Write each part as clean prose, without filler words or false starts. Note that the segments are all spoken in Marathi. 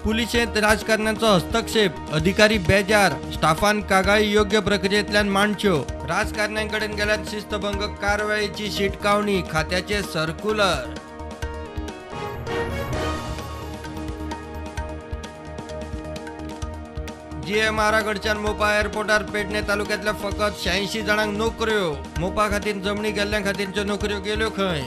पुलिशेंत राजकारण्यांचो हस्तक्षेप, अधिकारी बेजार, स्टाफान कागाळी योग्य प्रक्रियेंतल्यान मांडच्यो, राजकारण्यांकडेन गेल्यान शिस्तभंग कारवायेची शिटकावणी, खात्याचे सर्क्युलर. GMR कडच्यान मोपा एअरपोर्टार पेडणे तालुक्यातल्या फकत 86 जणांक नोकऱ्यो. मोपा खातीर जमनी गेल्ल्या खातीरच्यो नोकऱ्यो गेल्यो खंय?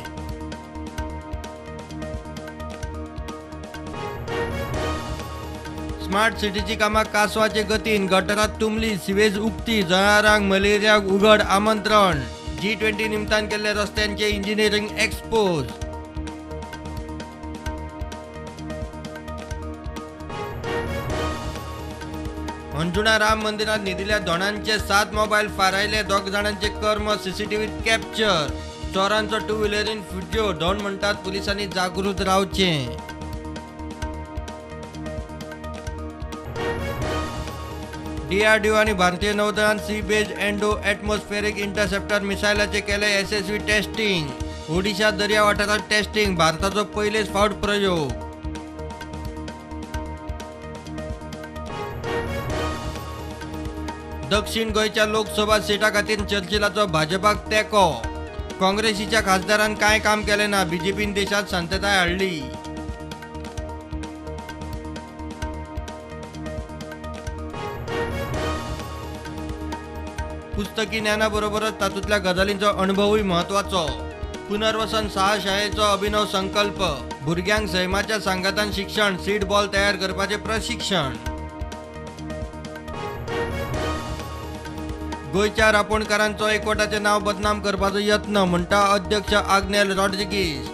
स्मार्ट सिटीची कामां कासवाचे गतीन, गटारात तुंबली, सिवेज उक्ती, जळारांक मलेरियाक उघड आमंत्रण. G20 निमतान केल्ले रस्त्यांचे इंजिनियरिंग एक्सपोज. अंजुणा राम मंदिरात न्हिदिल्ल्या दोणांचे 7 मोबाईल फारायले, 2 जाणांचे कर्म सीसीटीव्हीत कॅप्चर. चोरांचो 2 व्हिलरीन फुटयो, दोन म्हणटात पुलिसांनी जागृत रावचे. DRDO आणि भारतीय नौदळान sea based endo atmospheric interceptor मिसायलाचे केले यशस्वी टेस्टिंग. ओडिशा दर्या वाठारात टेस्टिंग, भारताचो पयलेच फावट प्रयोग. दक्षिण गोंयच्या लोकसभा सीटा खातीर चर्चिलाचो भाजपाक तेंको. काँग्रेसीच्या खासदारान कांय काम केलें ना, बीजेपीन देशात शांतताय हाडली. पुस्तकी ज्ञानाबरोबरच तातूंतल्या गजालींचो अनुभवूय महत्वाचो. पुनर्वसन शाळेचो अभिनव संकल्प. भुरग्यांक सैमाच्या सांगातान शिक्षण, सीड बॉल तयार करपाचे प्रशिक्षण. गोंयच्या रापणकारांचो एकवटाचे नाव बदनाम करपाचो यत्न, म्हणटा अध्यक्ष आग्नेल रॉड्रिगीस.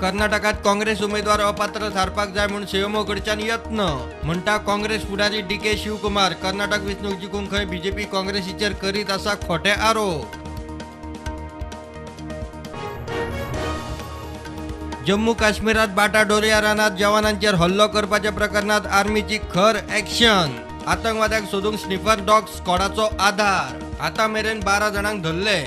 कर्नाटकात काँग्रेस उमेदवार अपात्र थारपाक जाय म्हणून सीएमओ कडच्यान यत्न, म्हणटा काँग्रेस फुडारी DK शिवकुमार. कर्नाटक वेंचणूक जिखूंक खंय बीजेपी काँग्रेसीचेर करीत आसा खोटे आरोप. जम्मू काश्मीरात बाटाडोरिया रानात जवानांचेर हल्लो करपाच्या प्रकरणात आर्मीची खर ॲक्शन. आतंकवाद्यांक सोदूंक स्निफर डॉग स्क्वॉडाचो आधार. आतां मेरेन 12 जणांक धरले.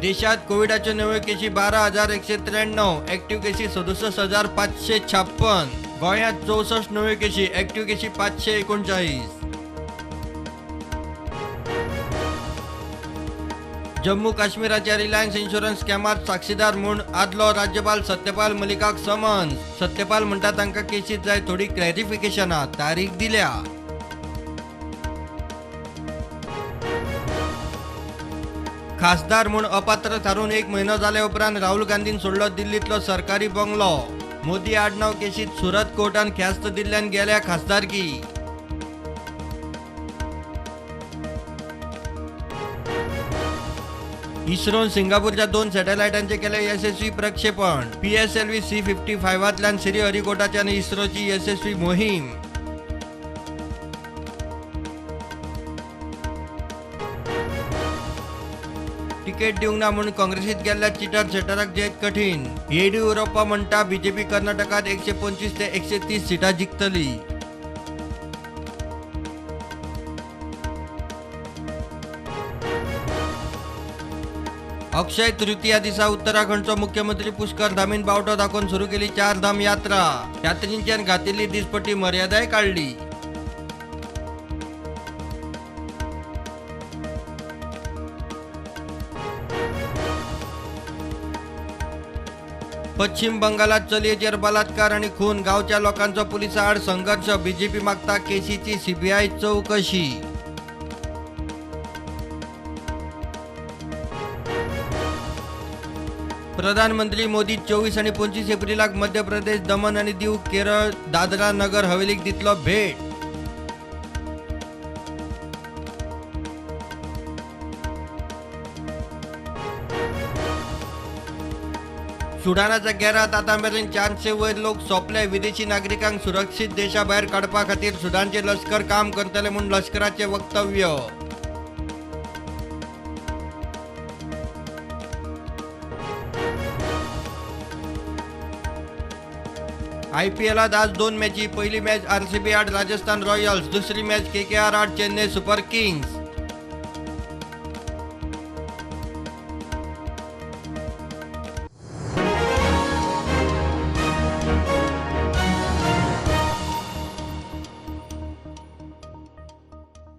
देशात कोविडाच्यो नव्यो केशी 12,193, ॲक्टिव्ह केशी 67,556. गोंयांत 64 नव्यो केशी, ॲक्टिव्ह केशी 539. जम्मू काश्मीराच्या रिलायन्स इन्शुरन्स स्कॅमात साक्षीदार म्हूण आदलो राज्यपाल सत्यपाल मलिकाक समन्स. सत्यपाल म्हणटा तांकां केसीत जाय थोडी क्लॅरिफिकेशनां, तारीख दिल्या. खासदार म्हूण अपात्र थारून 1 म्हयनो जाले उपरांत राहुल गांधीन सोडलो दिल्लीतलो सरकारी बंगलो. मोदी आडनाव केशीत सुरत कोर्टान ख्यास्त दिल्ल्यान गेल्या खासदारकी. इस्रोन सिंगापूरच्या 2 सॅटेलायटांचे केले यशस्वी प्रक्षेपण. PSLV C-55तल्यान श्रीहरिकोटाच्यान इस्रोची यशस्वी मोहीम. तिकेट दिवंक ना म्हणून काँग्रेसीत गेल्ल्या चिटर शेटराक जैत कठीण. येडियुरप्पा म्हणटा बीजेपी कर्नाटकात 125 ते 130 सीटां जिखतली. अक्षय तृतीया दिसा उत्तराखंडचो मुख्यमंत्री पुष्कर धामीन बावटो दाखोवन सुरू केली 4 धाम यात्रा. यात्रेंच्यान घातिल्ली दिसपट्टी मर्यादाय काडली. पश्चिम बंगालात चलयेचेर बलात्कार आणि खून, गावच्या लोकांचो पुलिसा आड संघर्ष. बीजेपी मागता केसीची CBI चौकशी. प्रधानमंत्री मोदी 24 आणि 25 एप्रिलाक मध्य प्रदेश, दमन आणि दीव, केरळ, दादरा नगर हवेलीक दितलो भेट. सुडानाच्या घेरात आतां मेरेन 400 वयर लोक सोंपले. विदेशी नागरिकांक सुरक्षीत देशाभायर काडपा खातीर सुडानचे लश्कर काम करतले म्हूण लश्कराचे वक्तव्य. IPLात आज 2 मॅची. पहिली मॅच RCB आड राजस्थान रॉयल्स, दुसरी मॅच KKR आड चेन्नई सुपर किंग्स.